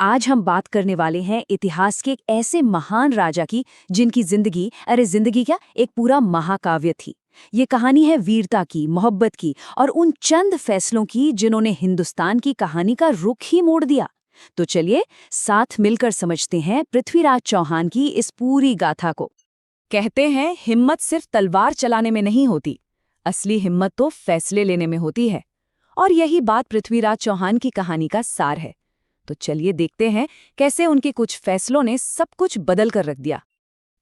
आज हम बात करने वाले हैं इतिहास के एक ऐसे महान राजा की जिनकी जिंदगी क्या, एक पूरा महाकाव्य थी। ये कहानी है वीरता की, मोहब्बत की और उन चंद फैसलों की जिन्होंने हिंदुस्तान की कहानी का रुख ही मोड़ दिया। तो चलिए साथ मिलकर समझते हैं पृथ्वीराज चौहान की इस पूरी गाथा को। कहते हैं हिम्मत सिर्फ तलवार चलाने में नहीं होती, असली हिम्मत तो फैसले लेने में होती है। और यही बात पृथ्वीराज चौहान की कहानी का सार है। तो चलिए देखते हैं कैसे उनके कुछ फैसलों ने सब कुछ बदल कर रख दिया।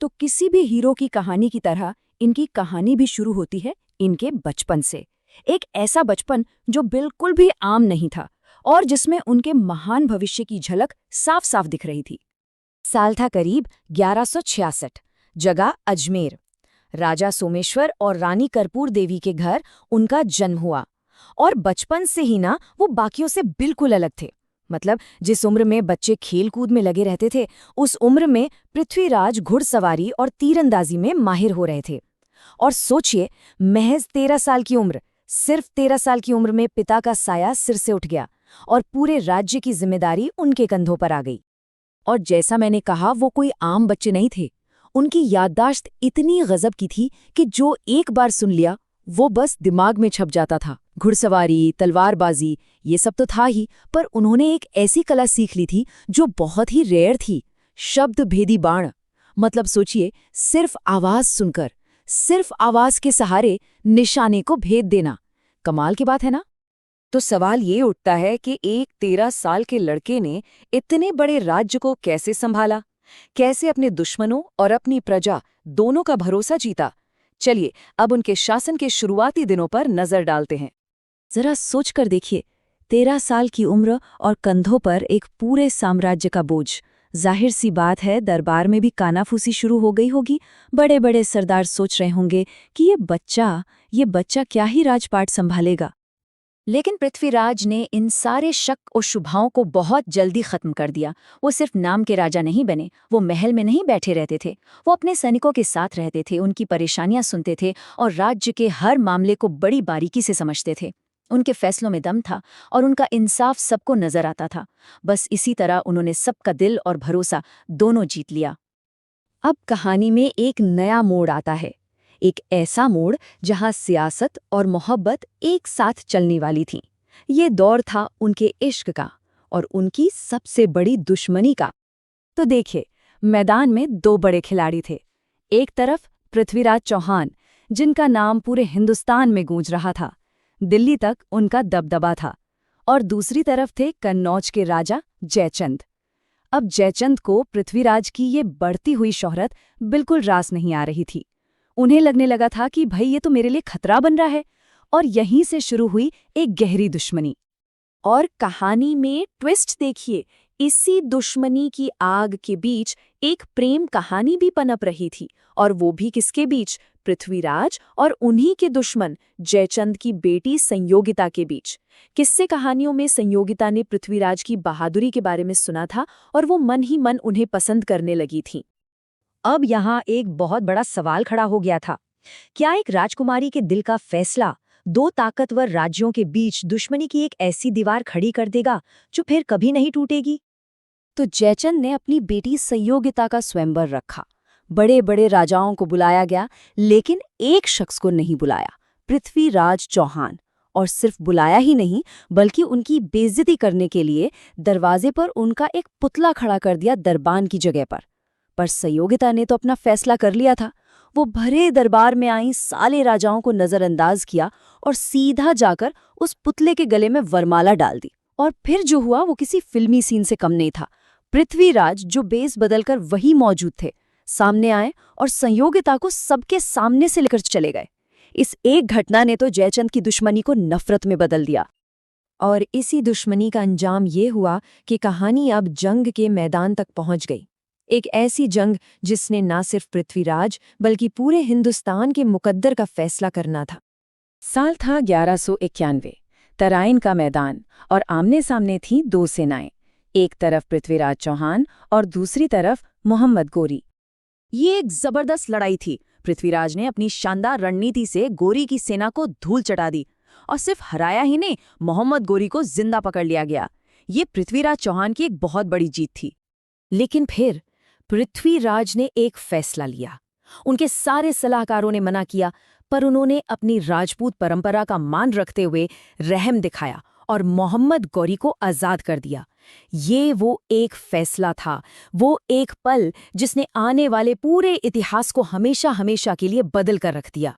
तो किसी भी हीरो की कहानी की तरह इनकी कहानी भी शुरू होती है इनके बचपन से। एक ऐसा बचपन जो बिल्कुल भी आम नहीं था और जिसमें उनके महान भविष्य की झलक साफ साफ दिख रही थी। साल था करीब 1166, जगह अजमेर। राजा सोमेश्वर और रानी कर्पूर देवी के घर उनका जन्म हुआ। और बचपन से ही ना वो बाकियों से बिल्कुल अलग थे। मतलब जिस उम्र में बच्चे खेल कूद में लगे रहते थे, उस उम्र में पृथ्वीराज घुड़सवारी और तीरंदाजी में माहिर हो रहे थे। और सोचिए, महज 13 साल की उम्र, सिर्फ 13 साल की उम्र में पिता का साया सिर से उठ गया और पूरे राज्य की जिम्मेदारी उनके कंधों पर आ गई। और जैसा मैंने कहा, वो कोई आम बच्चे नहीं थे। उनकी याददाश्त इतनी गजब की थी कि जो एक बार सुन लिया वो बस दिमाग में छप जाता था। घुड़सवारी, तलवारबाजी, ये सब तो था ही, पर उन्होंने एक ऐसी कला सीख ली थी जो बहुत ही रेयर थी, शब्द भेदी बाण। मतलब सोचिए, सिर्फ आवाज सुनकर, सिर्फ आवाज के सहारे निशाने को भेद देना। कमाल की बात है ना। तो सवाल ये उठता है कि एक 13 साल के लड़के ने इतने बड़े राज्य को कैसे संभाला, कैसे अपने दुश्मनों और अपनी प्रजा दोनों का भरोसा जीता। चलिए अब उनके शासन के शुरुआती दिनों पर नजर डालते हैं। जरा सोच कर देखिए, 13 साल की उम्र और कंधों पर एक पूरे साम्राज्य का बोझ। जाहिर सी बात है, दरबार में भी कानाफूसी शुरू हो गई होगी। बड़े बड़े सरदार सोच रहे होंगे कि ये बच्चा क्या ही राजपाट संभालेगा। लेकिन पृथ्वीराज ने इन सारे शक और शुभाओं को बहुत जल्दी खत्म कर दिया। वो सिर्फ नाम के राजा नहीं बने, वो महल में नहीं बैठे रहते थे, वो अपने सैनिकों के साथ रहते थे, उनकी परेशानियां सुनते थे और राज्य के हर मामले को बड़ी बारीकी से समझते थे। उनके फैसलों में दम था और उनका इंसाफ सबको नजर आता था। बस इसी तरह उन्होंने सबका दिल और भरोसा दोनों जीत लिया। अब कहानी में एक नया मोड़ आता है, एक ऐसा मोड़ जहां सियासत और मोहब्बत एक साथ चलने वाली थी। ये दौर था उनके इश्क का और उनकी सबसे बड़ी दुश्मनी का। तो देखिए, मैदान में दो बड़े खिलाड़ी थे। एक तरफ पृथ्वीराज चौहान, जिनका नाम पूरे हिंदुस्तान में गूंज रहा था, दिल्ली तक उनका दबदबा था। और दूसरी तरफ थे कन्नौज के राजा जयचंद। अब जयचंद को पृथ्वीराज की ये बढ़ती हुई शोहरत बिल्कुल रास नहीं आ रही थी। उन्हें लगने लगा था कि भाई ये तो मेरे लिए खतरा बन रहा है। और यहीं से शुरू हुई एक गहरी दुश्मनी। और कहानी में ट्विस्ट देखिए, इसी दुश्मनी की आग के बीच एक प्रेम कहानी भी पनप रही थी। और वो भी किसके बीच? पृथ्वीराज और उन्हीं के दुश्मन जयचंद की बेटी संयोगिता के बीच। किस्से कहानियों में संयोगिता ने पृथ्वीराज की बहादुरी के बारे में सुना था और वो मन ही मन उन्हें पसंद करने लगी थी। अब यहाँ एक बहुत बड़ा सवाल खड़ा हो गया था। क्या एक राजकुमारी के दिल का फैसला दो ताकतवर राज्यों के बीच दुश्मनी की एक ऐसी दीवार खड़ी कर देगा जो फिर कभी नहीं टूटेगी? तो जयचंद ने अपनी बेटी संयोगिता का स्वयंवर रखा। बड़े बड़े राजाओं को बुलाया गया, लेकिन एक शख्स को नहीं बुलाया, पृथ्वीराज चौहान। और सिर्फ बुलाया ही नहीं, बल्कि उनकी बेइज्जती करने के लिए दरवाजे पर उनका एक पुतला खड़ा कर दिया दरबान की जगह पर संयोगिता ने तो अपना फैसला कर लिया था। वो भरे दरबार में आई सारे राजाओं को नजरअंदाज किया और सीधा जाकर उस पुतले के गले में वरमाला डाल दी। और फिर जो हुआ वो किसी फिल्मी सीन से कम नहीं था। पृथ्वीराज, जो बेस बदलकर वही मौजूद थे, सामने आए और संयोगिता को सबके सामने से लेकर चले गए। इस एक घटना ने तो जयचंद की दुश्मनी को नफरत में बदल दिया। और इसी दुश्मनी का अंजाम ये हुआ कि कहानी अब जंग के मैदान तक पहुंच गई। एक ऐसी जंग जिसने ना सिर्फ पृथ्वीराज बल्कि पूरे हिंदुस्तान के मुकद्दर का फैसला करना था। साल था 1191, तराइन का मैदान, और आमने सामने थी दो सेनाएं। एक तरफ पृथ्वीराज चौहान और दूसरी तरफ मोहम्मद गोरी। ये एक जबरदस्त लड़ाई थी। पृथ्वीराज ने अपनी शानदार रणनीति से गोरी की सेना को धूल चटा दी और सिर्फ हराया ही नहीं, मोहम्मद गोरी को जिंदा पकड़ लिया गया। ये पृथ्वीराज चौहान की एक बहुत बड़ी जीत थी। लेकिन फिर पृथ्वीराज ने एक फैसला लिया। उनके सारे सलाहकारों ने मना किया, पर उन्होंने अपनी राजपूत परंपरा का मान रखते हुए रहम दिखाया और मोहम्मद गौरी को आजाद कर दिया। ये वो एक फैसला था, वो एक पल जिसने आने वाले पूरे इतिहास को हमेशा हमेशा के लिए बदल कर रख दिया।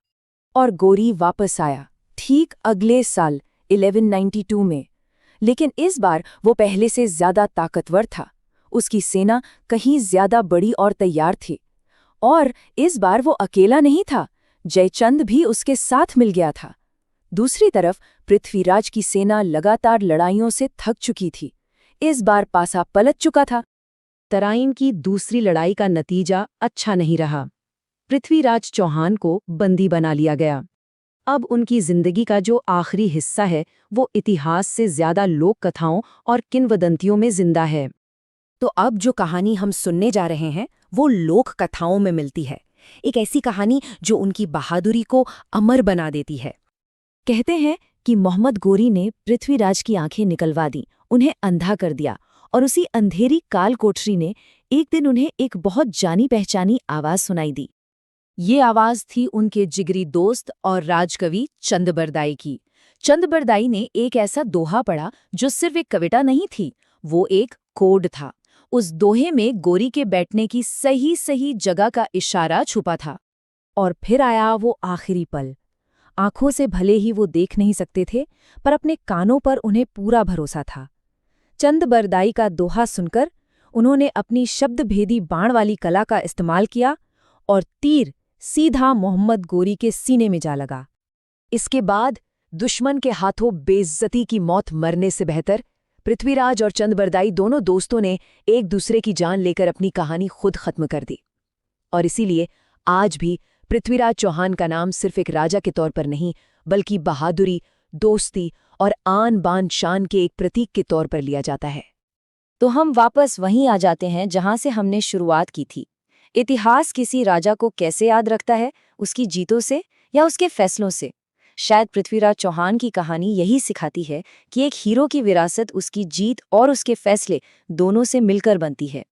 और गौरी वापस आया ठीक अगले साल 1192 में। लेकिन इस बार वो पहले से ज्यादा ताकतवर था। उसकी सेना कहीं ज्यादा बड़ी और तैयार थी। और इस बार वो अकेला नहीं था, जयचंद भी उसके साथ मिल गया था। दूसरी तरफ पृथ्वीराज की सेना लगातार लड़ाइयों से थक चुकी थी। इस बार पासा पलट चुका था। तराइन की दूसरी लड़ाई का नतीजा अच्छा नहीं रहा। पृथ्वीराज चौहान को बंदी बना लिया गया। अब उनकी जिंदगी का जो आखिरी हिस्सा है वो इतिहास से ज्यादा लोक कथाओं और किंवदंतियों में जिंदा है। तो अब जो कहानी हम सुनने जा रहे हैं वो लोक कथाओं में मिलती है। एक ऐसी कहानी जो उनकी बहादुरी को अमर बना देती है। कहते हैं कि मोहम्मद गोरी ने पृथ्वीराज की आंखें निकलवा दी, उन्हें अंधा कर दिया, और उसी अंधेरी काल कोठरी ने एक दिन उन्हें एक बहुत जानी पहचानी आवाज सुनाई दी। ये आवाज थी उनके जिगरी दोस्त और राजकवि चंदबरदाई की। चंदबरदाई ने एक ऐसा दोहा पढ़ा जो सिर्फ एक कविता नहीं थी, वो एक कोड था। उस दोहे में गोरी के बैठने की सही सही जगह का इशारा छुपा था। और फिर आया वो आखिरी पल। आंखों से भले ही वो देख नहीं सकते थे, पर अपने कानों पर उन्हें पूरा भरोसा था। चंदबरदाई का दोहा सुनकर उन्होंने अपनी शब्दभेदी बाण वाली कला का इस्तेमाल किया और तीर सीधा मोहम्मद गोरी के सीने में जा लगा। इसके बाद दुश्मन के हाथों बेइज्जती की मौत मरने से बेहतर पृथ्वीराज और चंदबरदाई दोनों दोस्तों ने एक दूसरे की जान लेकर अपनी कहानी खुद खत्म कर दी। और इसीलिए आज भी पृथ्वीराज चौहान का नाम सिर्फ एक राजा के तौर पर नहीं, बल्कि बहादुरी, दोस्ती और आन बान शान के एक प्रतीक के तौर पर लिया जाता है। तो हम वापस वहीं आ जाते हैं जहां से हमने शुरुआत की थी। इतिहास किसी राजा को कैसे याद रखता है, उसकी जीतों से या उसके फैसलों से? शायद पृथ्वीराज चौहान की कहानी यही सिखाती है कि एक हीरो की विरासत उसकी जीत और उसके फैसले दोनों से मिलकर बनती है।